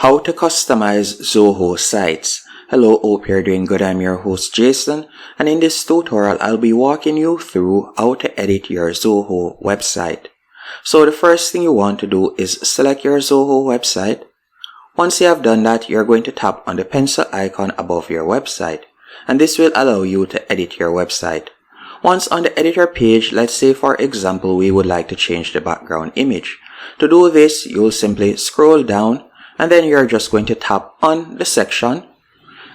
How to customize Zoho sites. Hello, hope you're doing good. I'm your host Jason, and in this tutorial I'll be walking you through how to edit your Zoho website. So the first thing you want to do is select your Zoho website. Once you have done that, you're going to tap on the pencil icon above your website, and this will allow you to edit your website. Once on the editor page, let's say for example we would like to change the background image. To do this, you'll simply scroll down, and then you're just going to tap on the section.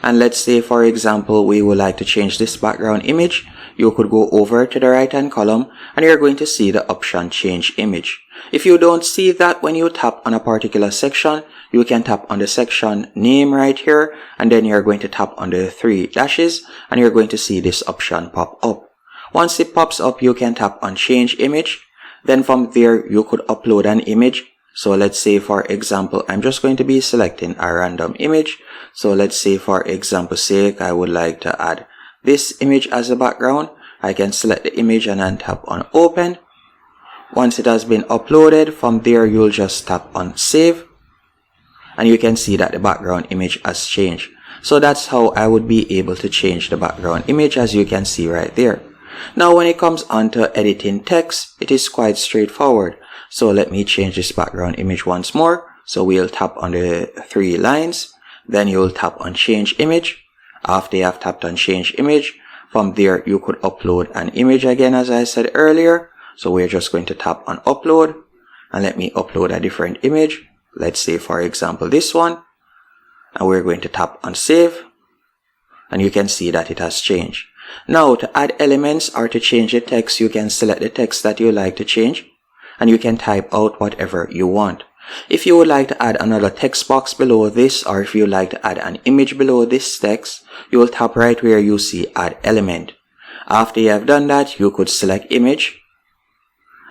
And let's say for example we would like to change this background image. You could go over to the right hand column and you're going to see the option change image. If you don't see that when you tap on a particular section, you can tap on the section name right here, and then you're going to tap on the three dashes and you're going to see this option pop up. Once it pops up, you can tap on change image. Then from there you could upload an image. So let's say for example I'm just going to be selecting a random image. So let's say for example's sake I would like to add this image as a background. I can select the image and then tap on open. Once it has been uploaded, from there you'll just tap on save, and you can see that the background image has changed. So that's how I would be able to change the background image, as you can see right there. Now when it comes on to editing text, it is quite straightforward. So let me change this background image once more. So we'll tap on the three lines, then you'll tap on change image. After you have tapped on change image, from there you could upload an image again, as I said earlier. So we're just going to tap on upload, and let me upload a different image. Let's say for example this one, and we're going to tap on save, and you can see that it has changed. Now to add elements or to change the text, you can select the text that you like to change, and you can type out whatever you want. If you would like to add another text box below this, or if you would like to add an image below this text, you will tap right where you see add element. After you have done that, you could select image,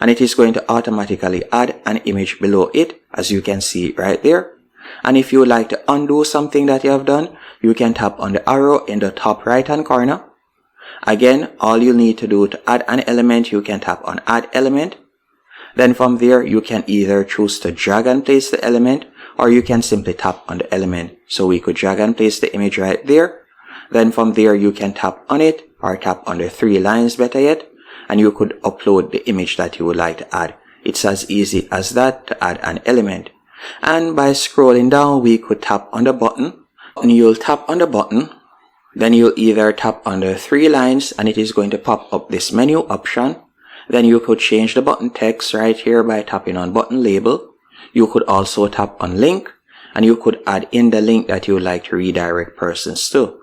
and it is going to automatically add an image below it, as you can see right there. And if you would like to undo something that you have done, you can tap on the arrow in the top right hand corner. Again, all you need to do to add an element, you can tap on add element. Then from there you can either choose to drag and place the element, or you can simply tap on the element. So we could drag and place the image right there. Then from there you can tap on it, or tap on the three lines better yet, and you could upload the image that you would like to add. It's as easy as that to add an element. And by scrolling down, we could tap on the button, and you'll tap on the button. Then you'll either tap on the three lines and it is going to pop up this menu option. Then you could change the button text right here by tapping on button label. You could also tap on link, and you could add in the link that you would like to redirect persons to.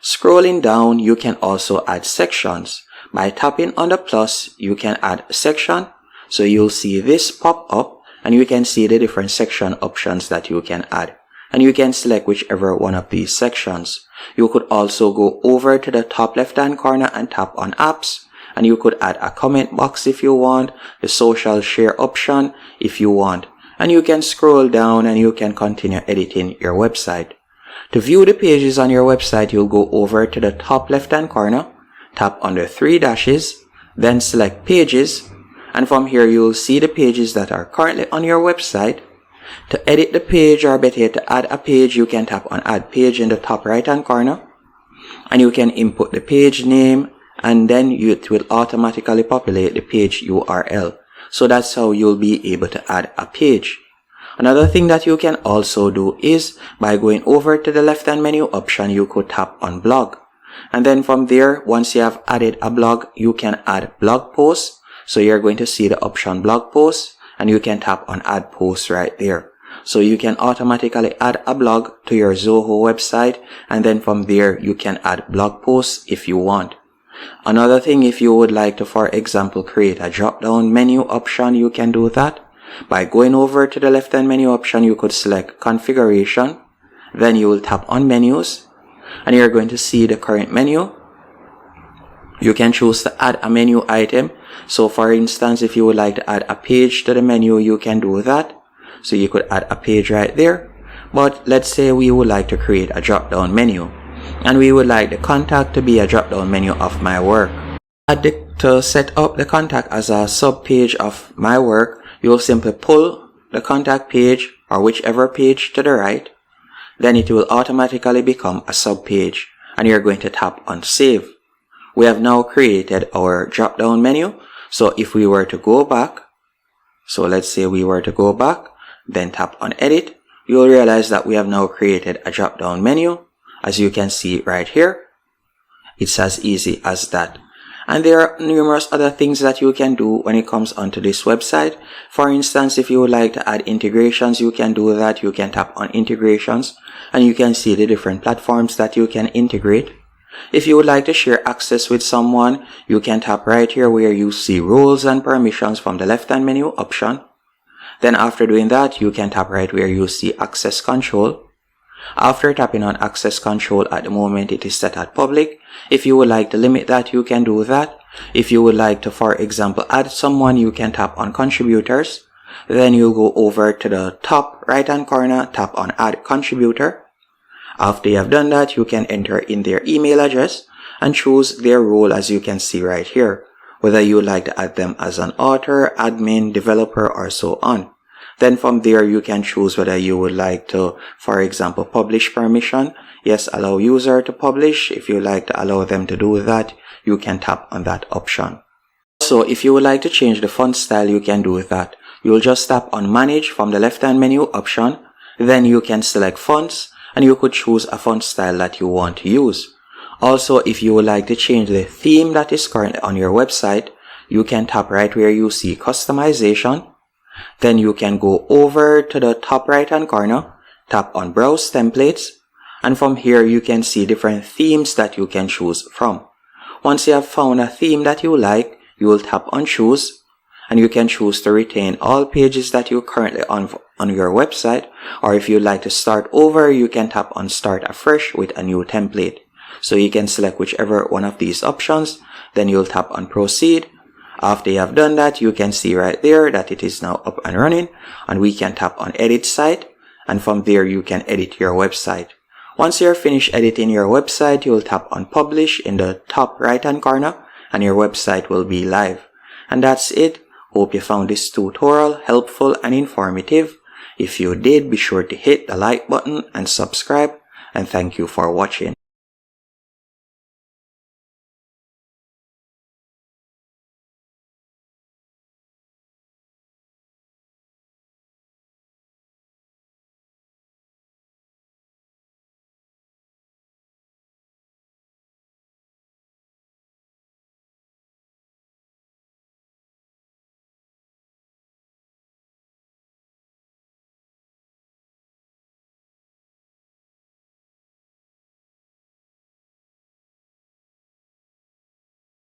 Scrolling down, you can also add sections. By tapping on the plus, you can add a section. So you'll see this pop up, and you can see the different section options that you can add. And you can select whichever one of these sections. You could also go over to the top left hand corner and tap on apps, and you could add a comment box if you want, the social share option if you want, and you can scroll down and you can continue editing your website. To view the pages on your website, you'll go over to the top left hand corner, tap on the three dashes, then select pages, and from here you'll see the pages that are currently on your website. To edit the page, or better yet to add a page, you can tap on add page in the top right hand corner, and you can input the page name, and then it will automatically populate the page URL. So that's how you'll be able to add a page. Another thing that you can also do is by going over to the left hand menu option, you could tap on blog, and then from there, once you have added a blog, you can add blog posts. So you're going to see the option blog posts, and you can tap on add post right there. So you can automatically add a blog to your Zoho website, and then from there you can add blog posts if you want. Another thing, if you would like to, for example, create a drop down menu option, you can do that. By going over to the left hand menu option, you could select configuration, then you will tap on menus, and you're going to see the current menu. You can choose to add a menu item. So for instance, if you would like to add a page to the menu, you can do that. So you could add a page right there. But let's say we would like to create a drop down menu, and we would like the contact to be a drop down menu of my work. To set up the contact as a sub page of my work, you'll simply pull the contact page or whichever page to the right, then it will automatically become a sub-page, and you're going to tap on Save. We have now created our drop-down menu. So if we were to go back, so let's say we were to go back, then tap on Edit, you'll realize that we have now created a drop-down menu. As you can see right here, it's as easy as that. And there are numerous other things that you can do when it comes onto this website. For instance, if you would like to add integrations, you can do that. You can tap on integrations and you can see the different platforms that you can integrate. If you would like to share access with someone, you can tap right here where you see roles and permissions from the left-hand menu option. Then after doing that, you can tap right where you see access control. After tapping on access control, at the moment it is set at public. If you would like to limit that, you can do that. If you would like to, for example, add someone, you can tap on contributors. Then you go over to the top right hand corner, tap on add contributor. After you have done that, you can enter in their email address and choose their role, as you can see right here, whether you would like to add them as an author, admin, developer, or so on. Then from there, you can choose whether you would like to, for example, publish permission. Yes, allow user to publish. If you like to allow them to do that, you can tap on that option. So if you would like to change the font style, you can do that. You'll just tap on manage from the left-hand menu option. Then you can select fonts and you could choose a font style that you want to use. Also, if you would like to change the theme that is currently on your website, you can tap right where you see customization. Then you can go over to the top right hand corner, tap on browse templates, and from here you can see different themes that you can choose from. Once you have found a theme that you like, you will tap on choose, and you can choose to retain all pages that you currently on your website, or if you'd like to start over, you can tap on start afresh with a new template. So you can select whichever one of these options, then you'll tap on proceed. After you have done that, you can see right there that it is now up and running, and we can tap on edit site, and from there you can edit your website. Once you're finished editing your website, you'll tap on publish in the top right hand corner and your website will be live. And that's it. Hope you found this tutorial helpful and informative. If you did, be sure to hit the like button and subscribe, and thank you for watching.